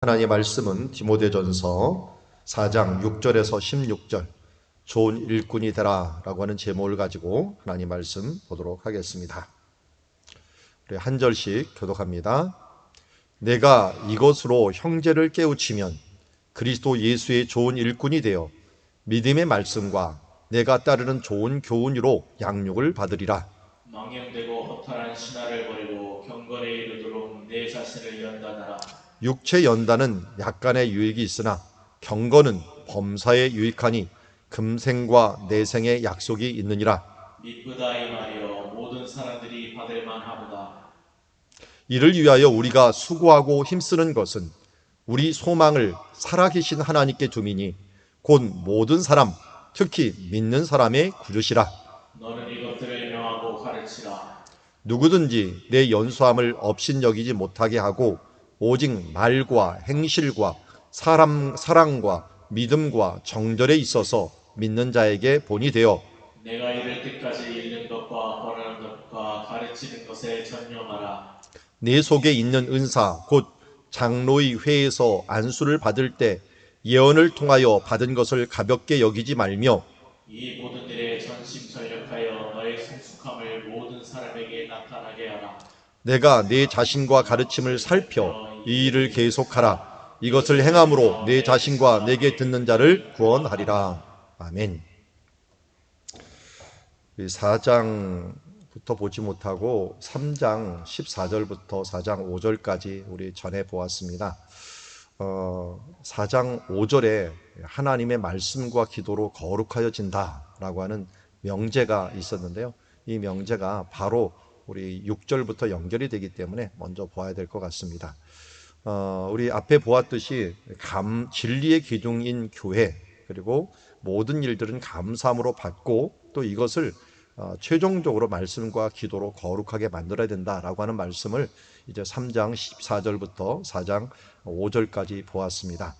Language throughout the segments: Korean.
하나님의 말씀은 디모데전서 4장 6절에서 16절 좋은 일꾼이 되라 라고 하는 제목을 가지고 하나님 말씀 보도록 하겠습니다. 우리 한 절씩 교독합니다. 내가 이것으로 형제를 깨우치면 그리스도 예수의 좋은 일꾼이 되어 믿음의 말씀과 내가 따르는 좋은 교훈으로 양육을 받으리라. 망령되고 허탈한 신화를 버리고 경건에 이르도록 내 자신을 연단하라. 육체 연단은 약간의 유익이 있으나 경건은 범사에 유익하니 금생과 내생의 약속이 있느니라. 미쁘다 이 말이여 모든 사람들이 받을 만하도다. 이를 위하여 우리가 수고하고 힘쓰는 것은 우리 소망을 살아계신 하나님께 두미니 곧 모든 사람, 특히 믿는 사람의 구주시라. 너는 이것들을 명하고 가르치라. 누구든지 내 연수함을 업신여기지 못하게 하고 오직 말과 행실과 사랑과 믿음과 정절에 있어서 믿는 자에게 본이 되어 내가 이를 때까지 읽는 것과 권하는 것과 가르치는 것에 전념하라. 내 속에 있는 은사 곧 장로의 회에서 안수를 받을 때 예언을 통하여 받은 것을 가볍게 여기지 말며 이 모든 일에 전심전력하여 너의 성숙함을 모든 사람에게 나타나게 하라. 내가 내 자신과 가르침을 살펴 이 일을 계속하라. 이것을 행함으로 내 자신과 내게 듣는 자를 구원하리라. 아멘. 4장부터 보지 못하고 3장 14절부터 4장 5절까지 우리 전해 보았습니다. 4장 5절에 하나님의 말씀과 기도로 거룩하여진다라고 하는 명제가 있었는데요. 이 명제가 바로 우리 6절부터 연결이 되기 때문에 먼저 보아야 될 것 같습니다. 우리 앞에 보았듯이 진리의 기둥인 교회, 그리고 모든 일들은 감사함으로 받고 또 이것을 최종적으로 말씀과 기도로 거룩하게 만들어야 된다라고 하는 말씀을 이제 3장 14절부터 4장 5절까지 보았습니다.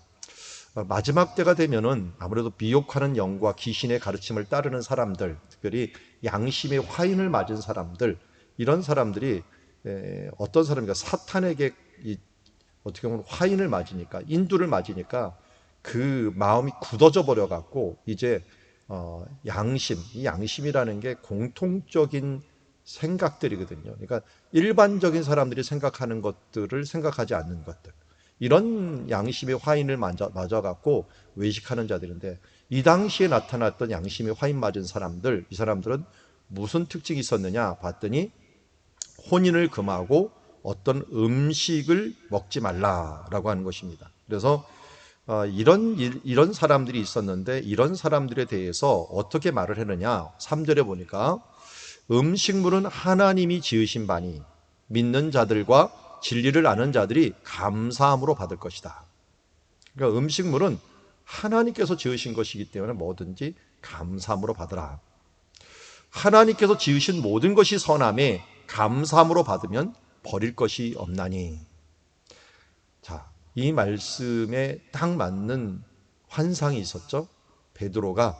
마지막 때가 되면은 아무래도 미혹하는 영과 귀신의 가르침을 따르는 사람들, 특별히 양심의 화인을 맞은 사람들, 이런 사람들이 어떤 사람인가 사탄에게 어떻게 보면 화인을 맞으니까, 인두를 맞으니까 그 마음이 굳어져 버려 갖고 이제 이 양심이라는 게 공통적인 생각들이거든요. 그러니까 일반적인 사람들이 생각하는 것들을 생각하지 않는 것들, 이런 양심의 화인을 맞아 갖고 외식하는 자들인데, 이 당시에 나타났던 양심의 화인 맞은 사람들, 이 사람들은 무슨 특징이 있었느냐 봤더니 혼인을 금하고 어떤 음식을 먹지 말라라고 하는 것입니다. 그래서 이런 사람들이 있었는데, 이런 사람들에 대해서 어떻게 말을 했느냐, 3절에 보니까 음식물은 하나님이 지으신 바니 믿는 자들과 진리를 아는 자들이 감사함으로 받을 것이다. 그러니까 음식물은 하나님께서 지으신 것이기 때문에 뭐든지 감사함으로 받으라. 하나님께서 지으신 모든 것이 선함에 감사함으로 받으면 버릴 것이 없나니. 자, 이 말씀에 딱 맞는 환상이 있었죠. 베드로가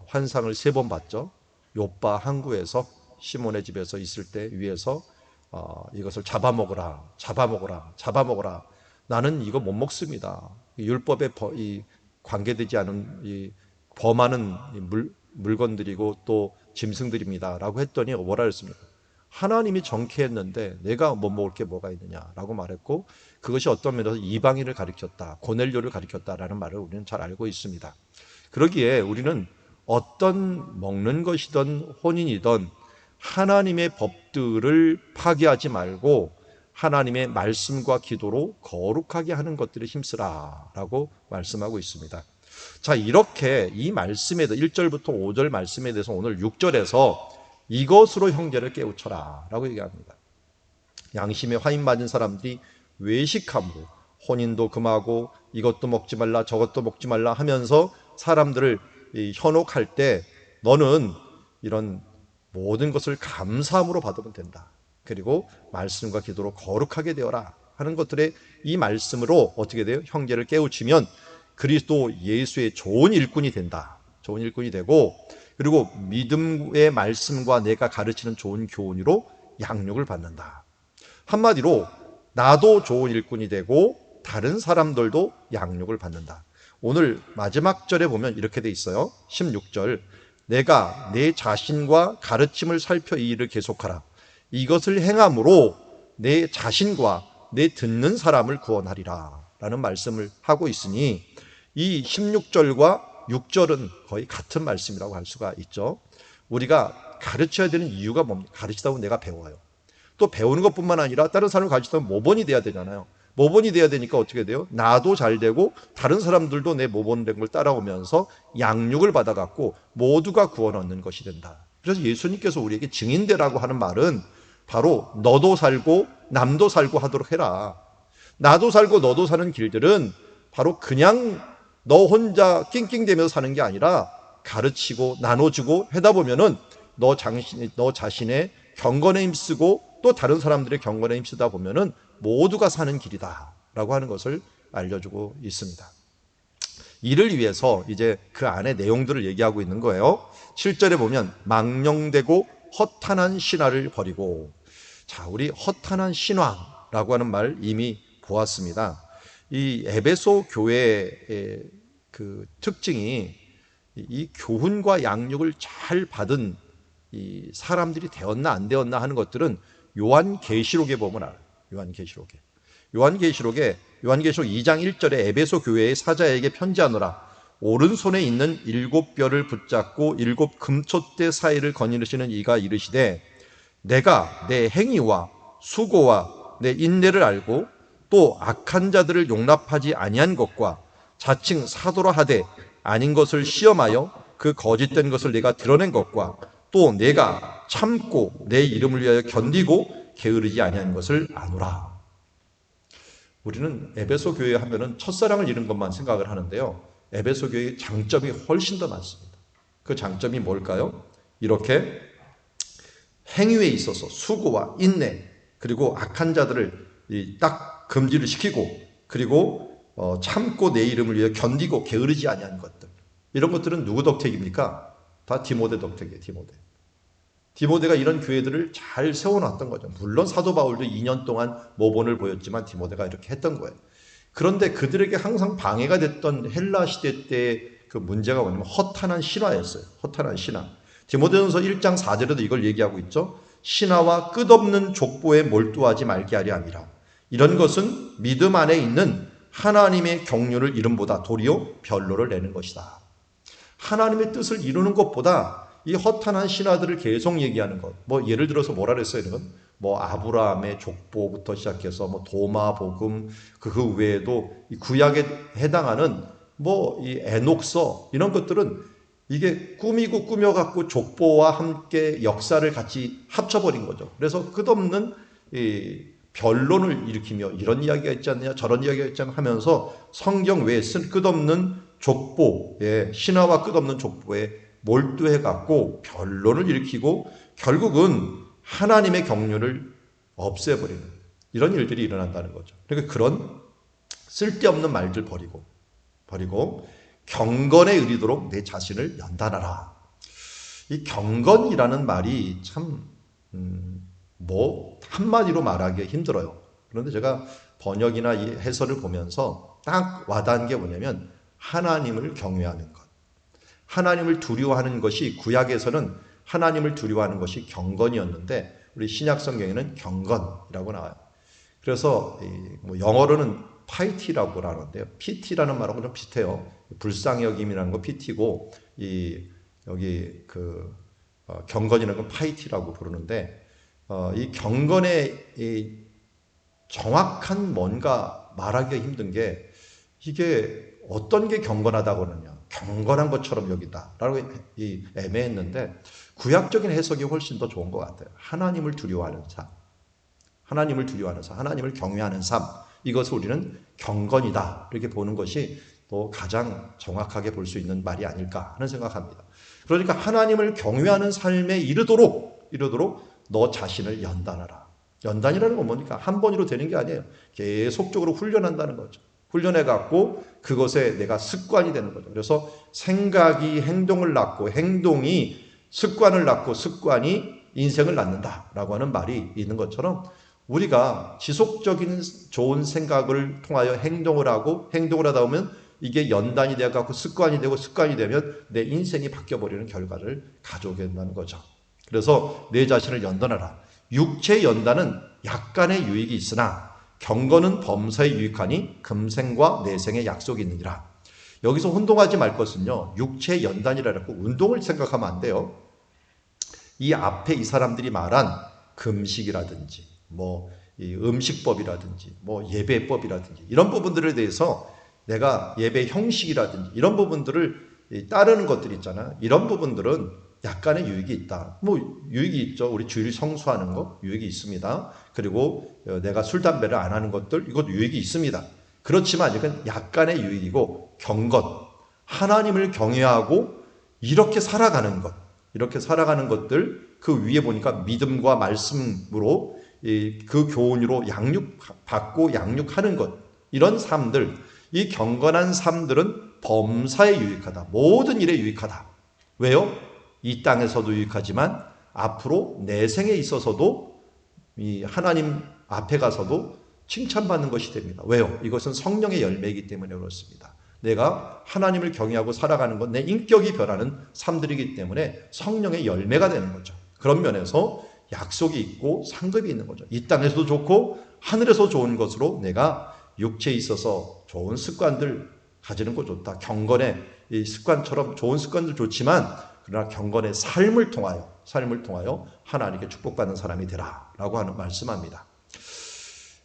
환상을 3번 봤죠. 요빠 항구에서 시몬의 집에서 있을 때 위에서 이것을 잡아먹으라, 잡아먹으라, 잡아먹으라. 나는 이거 못 먹습니다. 율법에 관계되지 않은 범하는 물건들이고 또 짐승들입니다라고 했더니 뭐라 했습니까? 하나님이 정케했는데 내가 못 먹을 게 뭐가 있느냐라고 말했고, 그것이 어떤 면에서 이방인을 가리켰다, 고넬료를 가리켰다라는 말을 우리는 잘 알고 있습니다. 그러기에 우리는 어떤 먹는 것이든 혼인이든 하나님의 법들을 파괴하지 말고 하나님의 말씀과 기도로 거룩하게 하는 것들에 힘쓰라라고 말씀하고 있습니다. 자, 이렇게 이 말씀에 대해서 1절부터 5절 말씀에 대해서 오늘 6절에서 이것으로 형제를 깨우쳐라 라고 얘기합니다. 양심에 화인 맞은 사람들이 외식함으로 혼인도 금하고 이것도 먹지 말라 저것도 먹지 말라 하면서 사람들을 현혹할 때 너는 이런 모든 것을 감사함으로 받으면 된다. 그리고 말씀과 기도로 거룩하게 되어라 하는 것들에 이 말씀으로 어떻게 돼요? 형제를 깨우치면 그리스도 예수의 좋은 일꾼이 된다. 좋은 일꾼이 되고, 그리고 믿음의 말씀과 내가 가르치는 좋은 교훈으로 양육을 받는다. 한마디로 나도 좋은 일꾼이 되고 다른 사람들도 양육을 받는다. 오늘 마지막 절에 보면 이렇게 돼 있어요. 16절. 내가 내 자신과 가르침을 살펴 이 일을 계속하라. 이것을 행함으로 내 자신과 내 듣는 사람을 구원하리라 라는 말씀을 하고 있으니 이 16절과 6절은 거의 같은 말씀이라고 할 수가 있죠. 우리가 가르쳐야 되는 이유가 뭡니까? 가르치다 보면 내가 배워요. 또 배우는 것뿐만 아니라 다른 사람을 가르치다 보면 모범이 돼야 되잖아요. 모범이 돼야 되니까 어떻게 돼요? 나도 잘 되고 다른 사람들도 내 모범된 걸 따라오면서 양육을 받아갖고 모두가 구원 얻는 것이 된다. 그래서 예수님께서 우리에게 증인되라고 하는 말은 바로 너도 살고 남도 살고 하도록 해라. 나도 살고 너도 사는 길들은 바로 그냥 너 혼자 낑낑대면서 사는 게 아니라 가르치고 나눠주고 하다 보면은 너 자신의 경건에 힘쓰고 또 다른 사람들의 경건에 힘쓰다 보면은 모두가 사는 길이다 라고 하는 것을 알려주고 있습니다. 이를 위해서 이제 그 안에 내용들을 얘기하고 있는 거예요. 7절에 보면 망령되고 허탄한 신화를 버리고, 자, 우리 허탄한 신화라고 하는 말 이미 보았습니다. 이 에베소 교회의 그 특징이 이 교훈과 양육을 잘 받은 이 사람들이 되었나 안 되었나 하는 것들은 요한계시록에 보면 알아요. 요한계시록 2장 1절에 에베소 교회의 사자에게 편지하노라. 오른손에 있는 7뼈를 붙잡고 7 금촛대 사이를 거니르시는 이가 이르시되 내가 내 행위와 수고와 내 인내를 알고 또 악한 자들을 용납하지 아니한 것과 자칭 사도라 하되 아닌 것을 시험하여 그 거짓된 것을 내가 드러낸 것과 또 내가 참고 내 이름을 위하여 견디고 게으르지 아니한 것을 아노라. 우리는 에베소 교회 하면은 첫사랑을 잃은 것만 생각을 하는데요. 에베소 교회의 장점이 훨씬 더 많습니다. 그 장점이 뭘까요? 이렇게 행위에 있어서 수고와 인내 그리고 악한 자들을 딱 금지를 시키고 그리고 참고 내 이름을 위해 견디고 게으르지 아니한 것들, 이런 것들은 누구 덕택입니까? 다 디모데 덕택이에요. 디모데가 이런 교회들을 잘 세워놨던 거죠. 물론 사도 바울도 2년 동안 모본을 보였지만 디모데가 이렇게 했던 거예요. 그런데 그들에게 항상 방해가 됐던 헬라 시대 때 그 문제가 뭐냐면 허탄한 신화였어요. 허탄한 신화. 디모데전서 1장 4절에도 이걸 얘기하고 있죠. 신화와 끝없는 족보에 몰두하지 말게 하려 함이라. 이런 것은 믿음 안에 있는 하나님의 경륜을 이름보다 도리어 변로를 내는 것이다. 하나님의 뜻을 이루는 것보다 이 허탄한 신화들을 계속 얘기하는 것. 뭐 예를 들어서 뭐라 그랬어요, 이런? 뭐 아브라함의 족보부터 시작해서 뭐 도마 복음, 그 외에도 이 구약에 해당하는 뭐 이 에녹서 이런 것들은 이게 꾸미고 꾸며갖고 족보와 함께 역사를 같이 합쳐버린 거죠. 그래서 끝없는 이 변론을 일으키며 이런 이야기가 있지 않느냐 저런 이야기가 있지 않느냐 하면서 성경 외에 쓴 끝없는 족보에, 신화와 끝없는 족보에 몰두해갖고 변론을 일으키고 결국은 하나님의 경륜을 없애버리는 이런 일들이 일어난다는 거죠. 그러니까 그런 쓸데없는 말들 버리고 경건에 이르도록 내 자신을 연단하라. 이 경건이라는 말이 참 뭐 한마디로 말하기 힘들어요. 그런데 제가 번역이나 이 해설을 보면서 딱 와닿은 게 뭐냐면 하나님을 경외하는 것. 하나님을 두려워하는 것이 구약에서는 하나님을 두려워하는 것이 경건이었는데 우리 신약 성경에는 경건이라고 나와요. 그래서 뭐 영어로는 파이티라고 하는데요. PT라는 말하고 좀 비슷해요. 불쌍히 여김이라는 거 PT고 여기 경건이라는 건 파이티라고 부르는데 이 경건의 이 정확한 뭔가 말하기가 힘든 게 이게 어떤 게 경건하다고 그러냐. 경건한 것처럼 여기다라고 애매했는데 구약적인 해석이 훨씬 더 좋은 것 같아요. 하나님을 두려워하는 삶, 하나님을 경외하는 삶, 이것을 우리는 경건이다 이렇게 보는 것이 또 가장 정확하게 볼 수 있는 말이 아닐까 하는 생각합니다. 그러니까 하나님을 경외하는 삶에 이르도록 너 자신을 연단하라. 연단이라는 건 뭡니까? 한 번으로 되는 게 아니에요. 계속적으로 훈련한다는 거죠. 훈련해갖고 그것에 내가 습관이 되는 거죠. 그래서 생각이 행동을 낳고 행동이 습관을 낳고 습관이 인생을 낳는다라고 하는 말이 있는 것처럼 우리가 지속적인 좋은 생각을 통하여 행동을 하다 보면 이게 연단이 되어갖고 습관이 되고 습관이 되면 내 인생이 바뀌어버리는 결과를 가져오게 된다는 거죠. 그래서 내 자신을 연단하라. 육체 연단은 약간의 유익이 있으나 경건은 범사에 유익하니 금생과 내생의 약속이 있느니라. 여기서 혼동하지 말 것은요, 육체 연단이라고 운동을 생각하면 안 돼요. 이 앞에 이 사람들이 말한 금식이라든지 이 음식법이라든지 예배법이라든지 이런 부분들에 대해서 내가 예배 형식이라든지 이런 부분들을 따르는 것들 있잖아. 이런 부분들은 약간의 유익이 있다. 유익이 있죠. 우리 주일 성수하는 거 유익이 있습니다. 그리고 내가 술 담배를 안 하는 것들 이것도 유익이 있습니다. 그렇지만 이건 약간의 유익이고 경건, 하나님을 경외하고 이렇게 살아가는 것들 그 위에 보니까 믿음과 말씀으로 그 교훈으로 받고 양육하는 것, 이런 삶들, 이 경건한 삶들은 범사에 유익하다. 모든 일에 유익하다. 왜요? 이 땅에서도 유익하지만 앞으로 내 생에 있어서도 이 하나님 앞에 가서도 칭찬받는 것이 됩니다. 왜요? 이것은 성령의 열매이기 때문에 그렇습니다. 내가 하나님을 경외하고 살아가는 건 내 인격이 변하는 삶들이기 때문에 성령의 열매가 되는 거죠. 그런 면에서 약속이 있고 상급이 있는 거죠. 이 땅에서도 좋고 하늘에서 좋은 것으로 내가 육체에 있어서 좋은 습관들 가지는 거 좋다. 경건의 이 습관처럼 좋은 습관도 좋지만 그러나 경건의 삶을 통하여 하나님께 축복받는 사람이 되라라고 하는 말씀합니다.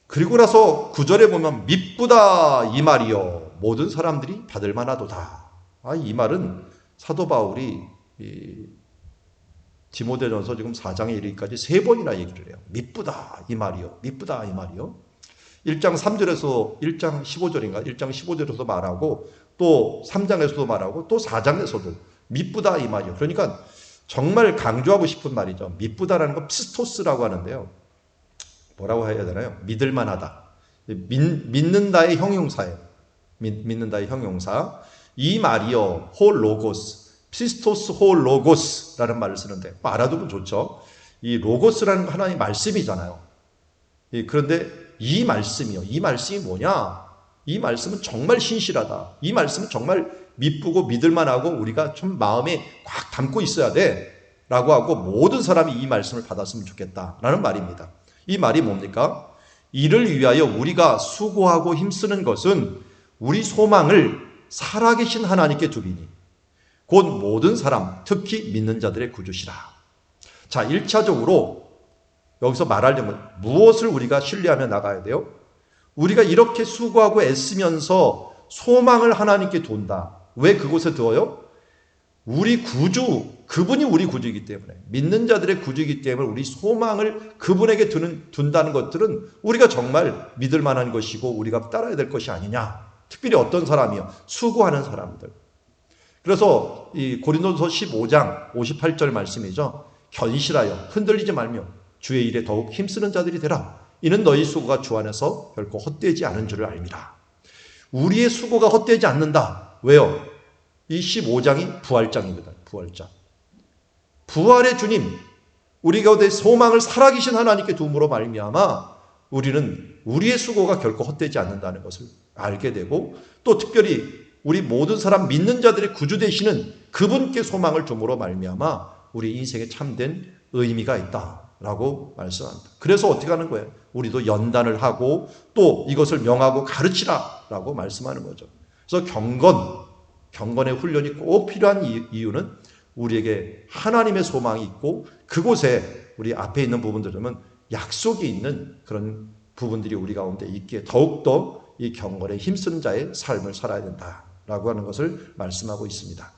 그리고 나서 9절에 보면 밉구다 이 말이요 모든 사람들이 받을 만하도다. 이 말은 사도 바울이 디모데전서 지금 4장에 이르기까지 3번이나 얘기를 해요. 밉구다 이 말이요. 1장 3절에서 1장 15절인가 1장 15절에서 말하고 또 3장에서도 말하고 또 4장에서도 밉구다 이 말이요. 그러니까 정말 강조하고 싶은 말이죠. 밉구다라는 건 피스토스라고 하는데요. 뭐라고 해야 되나요? 믿을만하다. 믿는다의 형용사예요. 믿는다의 형용사. 이 말이요, 홀로고스, 피스토스 홀로고스라는 말을 쓰는데 알아두면 좋죠. 이 로고스라는 건 하나님의 말씀이잖아요. 그런데 이 말씀이 뭐냐? 이 말씀은 정말 신실하다. 이 말씀은 정말 믿고 믿을만하고 우리가 좀 마음에 꽉 담고 있어야 돼. 라고 하고 모든 사람이 이 말씀을 받았으면 좋겠다라는 말입니다. 이 말이 뭡니까? 이를 위하여 우리가 수고하고 힘쓰는 것은 우리 소망을 살아계신 하나님께 두리니 곧 모든 사람, 특히 믿는 자들의 구주시라. 자, 1차적으로 여기서 말하려면 무엇을 우리가 신뢰하며 나가야 돼요? 우리가 이렇게 수고하고 애쓰면서 소망을 하나님께 둔다. 왜 그곳에 두어요? 우리 구주, 그분이 우리 구주이기 때문에, 믿는 자들의 구주이기 때문에 우리 소망을 그분에게 둔다는 것들은 우리가 정말 믿을 만한 것이고 우리가 따라야 될 것이 아니냐. 특별히 어떤 사람이요? 수고하는 사람들. 그래서 이 고린도서 15장 58절 말씀이죠. 견실하여 흔들리지 말며 주의 일에 더욱 힘쓰는 자들이 되라. 이는 너희 수고가 주 안에서 결코 헛되지 않은 줄을 알미라. 우리의 수고가 헛되지 않는다. 왜요? 이 15장이 부활장입니다. 부활장. 부활의 주님, 우리 가운데 소망을 살아계신 하나님께 두므로 말미암아 우리는 우리의 수고가 결코 헛되지 않는다는 것을 알게 되고 또 특별히 우리 모든 사람 믿는 자들의 구주 되시는 그분께 소망을 두므로 말미암아 우리 인생에 참된 의미가 있다라고 말씀합니다. 그래서 어떻게 하는 거예요? 우리도 연단을 하고 또 이것을 명하고 가르치라라고 말씀하는 거죠. 그래서 경건의 훈련이 꼭 필요한 이유는 우리에게 하나님의 소망이 있고 그곳에 우리 앞에 있는 부분들은 약속이 있는 그런 부분들이 우리 가운데 있기에 더욱더 이 경건에 힘쓰는 자의 삶을 살아야 된다라고 하는 것을 말씀하고 있습니다.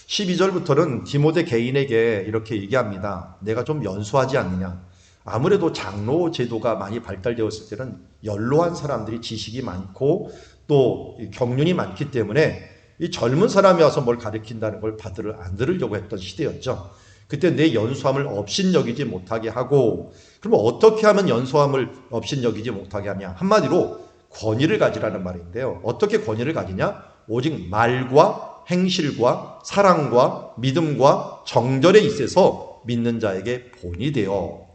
12절부터는 디모데 개인에게 이렇게 얘기합니다. 내가 좀 연소하지 않느냐. 아무래도 장로 제도가 많이 발달되었을 때는 연로한 사람들이 지식이 많고 또 경륜이 많기 때문에 이 젊은 사람이 와서 뭘 가르친다는 걸 안 들으려고 했던 시대였죠. 그때 내 연소함을 업신여기지 못하게 하고 그러면 어떻게 하면 연소함을 업신여기지 못하게 하냐. 한마디로 권위를 가지라는 말인데요. 어떻게 권위를 가지냐? 오직 말과 행실과 사랑과 믿음과 정절에 있어서 믿는 자에게 본이 되어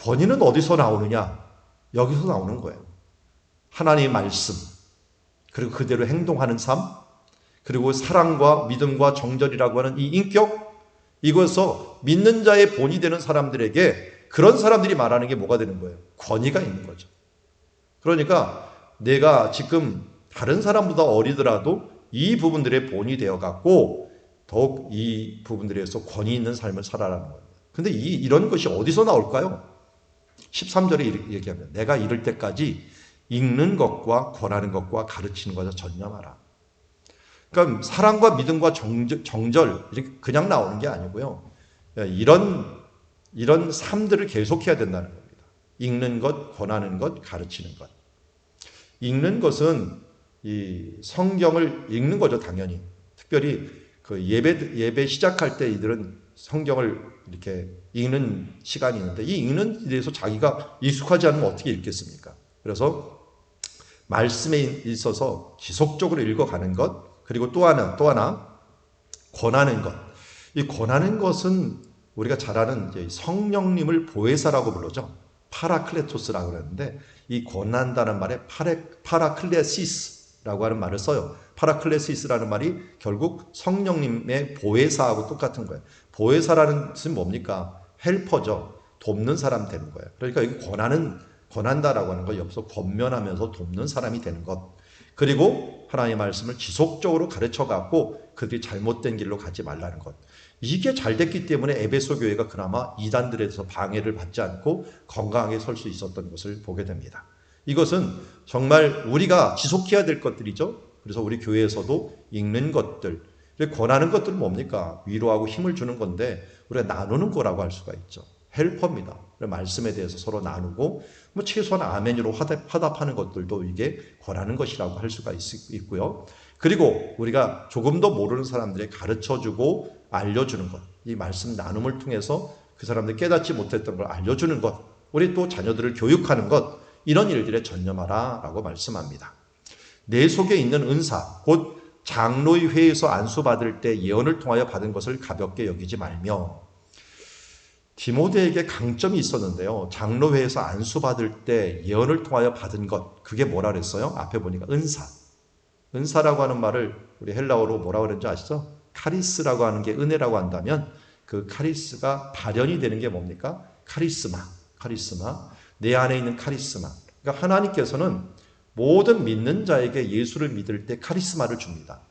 권위는 어디서 나오느냐? 여기서 나오는 거예요. 하나님의 말씀, 그리고 그대로 행동하는 삶, 그리고 사랑과 믿음과 정절이라고 하는 이 인격, 이것서 믿는 자의 본이 되는 사람들에게 그런 사람들이 말하는 게 뭐가 되는 거예요? 권위가 있는 거죠. 그러니까 내가 지금 다른 사람보다 어리더라도 이 부분들의 본이 되어갖고 더욱 이 부분들에서 권위 있는 삶을 살아라는 거예요. 근데 이런 것이 어디서 나올까요? 13절에 얘기하면 내가 이를 때까지 읽는 것과 권하는 것과 가르치는 것에 전념하라. 그러니까 사랑과 믿음과 정절 이렇게 그냥 나오는 게 아니고요. 이런 삶들을 계속해야 된다는 겁니다. 읽는 것, 권하는 것, 가르치는 것. 읽는 것은 이 성경을 읽는 거죠, 당연히. 특별히 그 예배 시작할 때 이들은 성경을 이렇게 읽는 시간이 있는데 이 읽는 데 대해서 자기가 익숙하지 않으면 어떻게 읽겠습니까? 그래서 말씀에 있어서 지속적으로 읽어가는 것, 그리고 또 하나 권하는 것. 이 권하는 것은 우리가 잘 아는 이제 성령님을 보혜사라고 부르죠. 파라클레토스라고 그러는데 이 권한다는 말에 파라클레시스라고 하는 말을 써요. 파라클레시스라는 말이 결국 성령님의 보혜사하고 똑같은 거예요. 보혜사라는 뜻은 뭡니까? 헬퍼죠. 돕는 사람 되는 거예요. 그러니까 여기 권한다라고 하는 거 옆에서 권면하면서 돕는 사람이 되는 것. 그리고 하나님의 말씀을 지속적으로 가르쳐갖고 그들이 잘못된 길로 가지 말라는 것. 이게 잘 됐기 때문에 에베소 교회가 그나마 이단들에서 방해를 받지 않고 건강하게 설 수 있었던 것을 보게 됩니다. 이것은 정말 우리가 지속해야 될 것들이죠. 그래서 우리 교회에서도 읽는 것들, 권하는 것들은 뭡니까? 위로하고 힘을 주는 건데 우리가 나누는 거라고 할 수가 있죠. 헬퍼입니다. 말씀에 대해서 서로 나누고 뭐 최소한 아멘으로 화답하는 것들도 이게 권하는 것이라고 할 수가 있고요. 그리고 우리가 조금 더 모르는 사람들에게 가르쳐주고 알려주는 것, 이 말씀 나눔을 통해서 그 사람들이 깨닫지 못했던 걸 알려주는 것, 우리 또 자녀들을 교육하는 것, 이런 일들에 전념하라 라고 말씀합니다. 내 속에 있는 은사, 곧 장로의 회에서 안수받을 때 예언을 통하여 받은 것을 가볍게 여기지 말며, 디모데에게 강점이 있었는데요. 장로회에서 안수받을 때 예언을 통하여 받은 것, 그게 뭐라 그랬어요? 앞에 보니까 은사. 은사라고 하는 말을 우리 헬라어로 뭐라고 그랬는지 아시죠? 카리스라고 하는 게 은혜라고 한다면 그 카리스가 발현이 되는 게 뭡니까? 카리스마. 내 안에 있는 카리스마. 그러니까 하나님께서는 모든 믿는 자에게 예수를 믿을 때 카리스마를 줍니다.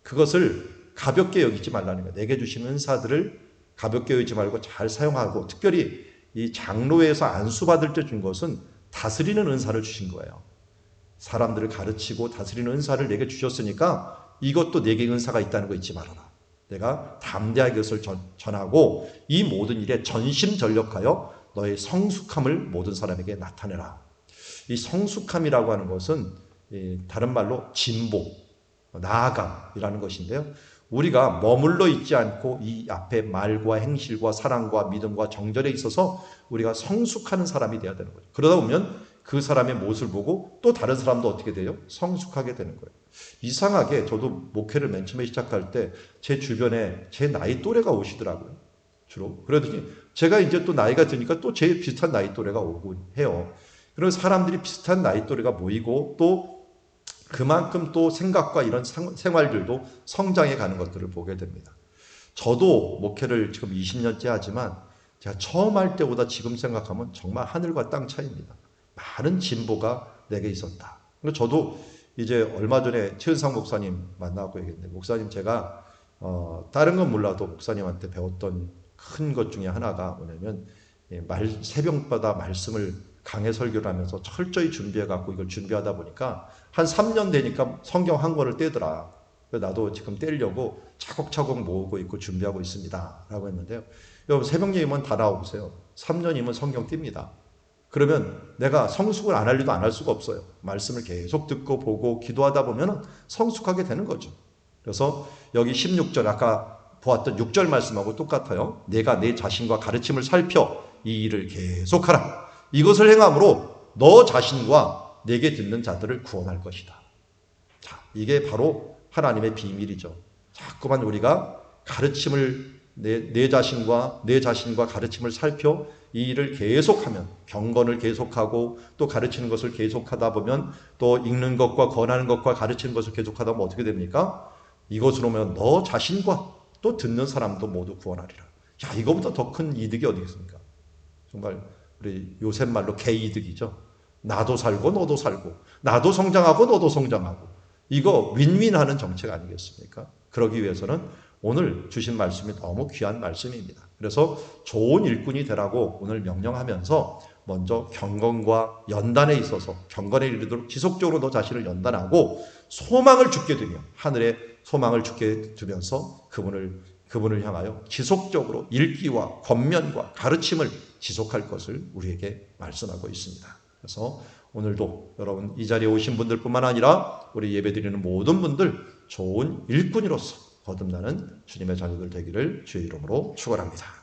그것을 가볍게 여기지 말라는 거예요. 내게 주신 은사들을 가볍게 여기지 말고 잘 사용하고, 특별히 이 장로회에서 안수받을 때 준 것은 다스리는 은사를 주신 거예요. 사람들을 가르치고 다스리는 은사를 내게 주셨으니까 이것도 내게 은사가 있다는 거 잊지 말아라. 내가 담대하게 그것을 전하고 이 모든 일에 전심전력하여 너의 성숙함을 모든 사람에게 나타내라. 이 성숙함이라고 하는 것은 다른 말로 진보, 나아감이라는 것인데요. 우리가 머물러 있지 않고 이 앞에 말과 행실과 사랑과 믿음과 정절에 있어서 우리가 성숙하는 사람이 되어야 되는 거죠. 그러다 보면 그 사람의 모습을 보고 또 다른 사람도 어떻게 돼요? 성숙하게 되는 거예요. 이상하게 저도 목회를 맨 처음에 시작할 때 제 주변에 제 나이 또래가 오시더라고요. 주로. 그러더니 제가 이제 또 나이가 드니까 또 제 비슷한 나이 또래가 오고 해요. 그런 사람들이 비슷한 나이 또래가 모이고 또 그만큼 또 생각과 이런 생활들도 성장해 가는 것들을 보게 됩니다. 저도 목회를 지금 20년째 하지만 제가 처음 할 때보다 지금 생각하면 정말 하늘과 땅 차이입니다. 많은 진보가 내게 있었다. 저도 이제 얼마 전에 최은상 목사님 만나고 얘기했는데, 목사님 제가 다른 건 몰라도 목사님한테 배웠던 큰 것 중에 하나가 뭐냐면 새벽마다 말씀을 강해 설교를 하면서 철저히 준비해갖고 이걸 준비하다 보니까 한 3년 되니까 성경 한 권을 떼더라. 나도 지금 떼려고 차곡차곡 모으고 있고 준비하고 있습니다. 라고 했는데요. 여러분 새벽 예배만 다 나와보세요. 3년이면 성경 띱니다. 그러면 내가 성숙을 안 할 일도 안 할 수가 없어요. 말씀을 계속 듣고 보고 기도하다 보면 성숙하게 되는 거죠. 그래서 여기 16절 아까 보았던 6절 말씀하고 똑같아요. 내가 내 자신과 가르침을 살펴 이 일을 계속하라. 이것을 행함으로 너 자신과 내게 듣는 자들을 구원할 것이다. 자, 이게 바로 하나님의 비밀이죠. 자꾸만 우리가 가르침을 내 자신과 가르침을 살펴 이 일을 계속하면, 경건을 계속하고 또 가르치는 것을 계속하다 보면, 또 읽는 것과 권하는 것과 가르치는 것을 계속하다 보면 어떻게 됩니까? 이것으로면 너 자신과 또 듣는 사람도 모두 구원하리라. 야, 이거보다 더 큰 이득이 어디 있습니까? 정말 우리 요셉 말로 개이득이죠. 나도 살고 너도 살고, 나도 성장하고 너도 성장하고, 이거 윈윈하는 정책 아니겠습니까? 그러기 위해서는 오늘 주신 말씀이 너무 귀한 말씀입니다. 그래서 좋은 일꾼이 되라고 오늘 명령하면서 먼저 경건과 연단에 있어서 경건에 이르도록 지속적으로 너 자신을 연단하고 소망을 주게 되며, 하늘에 소망을 주게 두면서 그분을 향하여 지속적으로 읽기와 권면과 가르침을 지속할 것을 우리에게 말씀하고 있습니다. 그래서 오늘도 여러분 이 자리에 오신 분들뿐만 아니라 우리 예배드리는 모든 분들 좋은 일꾼으로서 거듭나는 주님의 자녀들 되기를 주의 이름으로 축원합니다.